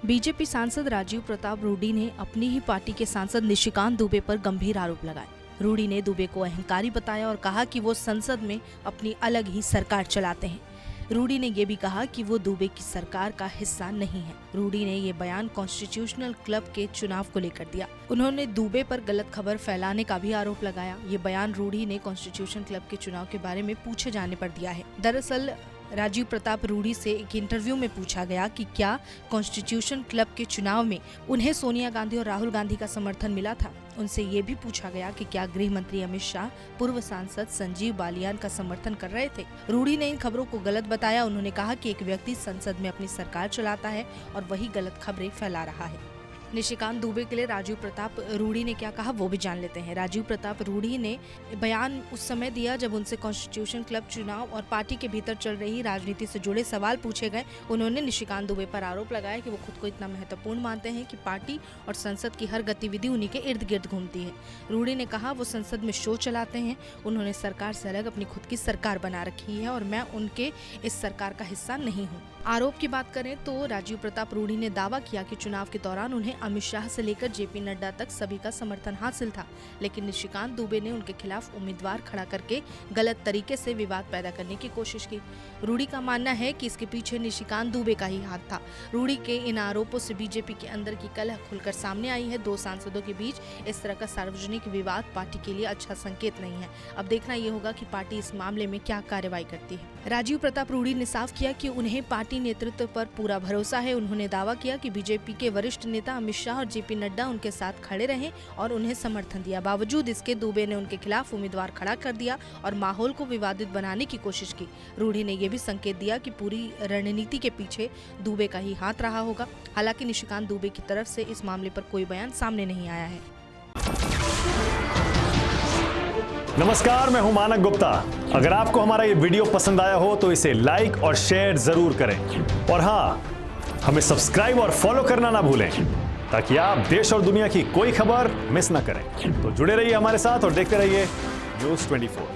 BJP सांसद राजीव प्रताप रूडी ने अपनी ही पार्टी के सांसद निशिकांत दुबे पर गंभीर आरोप लगाए। रूडी ने दुबे को अहंकारी बताया और कहा कि वो संसद में अपनी अलग ही सरकार चलाते हैं। रूडी ने ये भी कहा कि वो दुबे की सरकार का हिस्सा नहीं है। रूडी ने ये बयान कॉन्स्टिट्यूशनल क्लब के चुनाव को लेकर दिया। उन्होंने दुबे पर गलत खबर फैलाने का भी आरोप लगाया। ये बयान रूडी ने कॉन्स्टिट्यूशन क्लब के चुनाव के बारे में पूछे जाने पर दिया है। दरअसल राजीव प्रताप रूडी से एक इंटरव्यू में पूछा गया कि क्या कॉन्स्टिट्यूशन क्लब के चुनाव में उन्हें सोनिया गांधी और राहुल गांधी का समर्थन मिला था। उनसे ये भी पूछा गया कि क्या गृह मंत्री अमित शाह पूर्व सांसद संजीव बालियान का समर्थन कर रहे थे। रूडी ने इन खबरों को गलत बताया। उन्होंने कहा कि एक व्यक्ति संसद में अपनी सरकार चलाता है और वही गलत खबरें फैला रहा है। निशिकांत दुबे के लिए राजीव प्रताप रूडी ने क्या कहा वो भी जान लेते हैं। राजीव प्रताप रूडी ने बयान उस समय दिया जब उनसे कॉन्स्टिट्यूशन क्लब चुनाव और पार्टी के भीतर चल रही राजनीति से जुड़े सवाल पूछे गए। उन्होंने निशिकांत दुबे पर आरोप लगाया कि वो खुद को इतना महत्वपूर्ण मानते हैं कि पार्टी और संसद की हर गतिविधि उन्हीं के इर्द गिर्द घूमती है। रूडी ने कहा वो संसद में शो चलाते हैं। उन्होंने सरकार से अलग अपनी खुद की सरकार बना रखी है और मैं उनके इस सरकार का हिस्सा नहीं हूँ। आरोप की बात करें तो राजीव प्रताप रूडी ने दावा किया कि चुनाव के दौरान उन्हें अमित शाह से लेकर जेपी नड्डा तक सभी का समर्थन हासिल था, लेकिन निशिकांत दुबे ने उनके खिलाफ उम्मीदवार खड़ा करके गलत तरीके से विवाद पैदा करने की कोशिश की। रूडी का मानना है कि इसके पीछे निशिकांत दुबे का ही हाथ था। रूडी के इन आरोपों से बीजेपी के अंदर की कलह खुलकर सामने आई है। दो सांसदों के बीच इस तरह का सार्वजनिक विवाद पार्टी के लिए अच्छा संकेत नहीं है। अब देखना ये होगा कि पार्टी इस मामले में क्या कार्रवाई करती है। राजीव प्रताप रूडी ने साफ किया कि उन्हें पार्टी नेतृत्व पर पूरा भरोसा है। उन्होंने दावा किया कि बीजेपी के वरिष्ठ नेता अमित शाह और जेपी नड्डा उनके साथ खड़े रहे और उन्हें समर्थन दिया। बावजूद इसके दुबे ने उनके खिलाफ उम्मीदवार खड़ा कर दिया और माहौल को विवादित बनाने की कोशिश की। रूडी ने यह भी संकेत दिया कि पूरी रणनीति के पीछे दुबे का ही हाथ रहा होगा। हालांकि निशिकांत दुबे की तरफ से इस मामले पर कोई बयान सामने नहीं आया है। नमस्कार, मैं हूं मानक गुप्ता। अगर आपको हमारा ये वीडियो पसंद आया हो तो इसे लाइक और शेयर जरूर करें और हाँ, हमें सब्सक्राइब और फॉलो करना ना भूलें ताकि आप देश और दुनिया की कोई खबर मिस ना करें। तो जुड़े रहिए हमारे साथ और देखते रहिए न्यूज़ 24।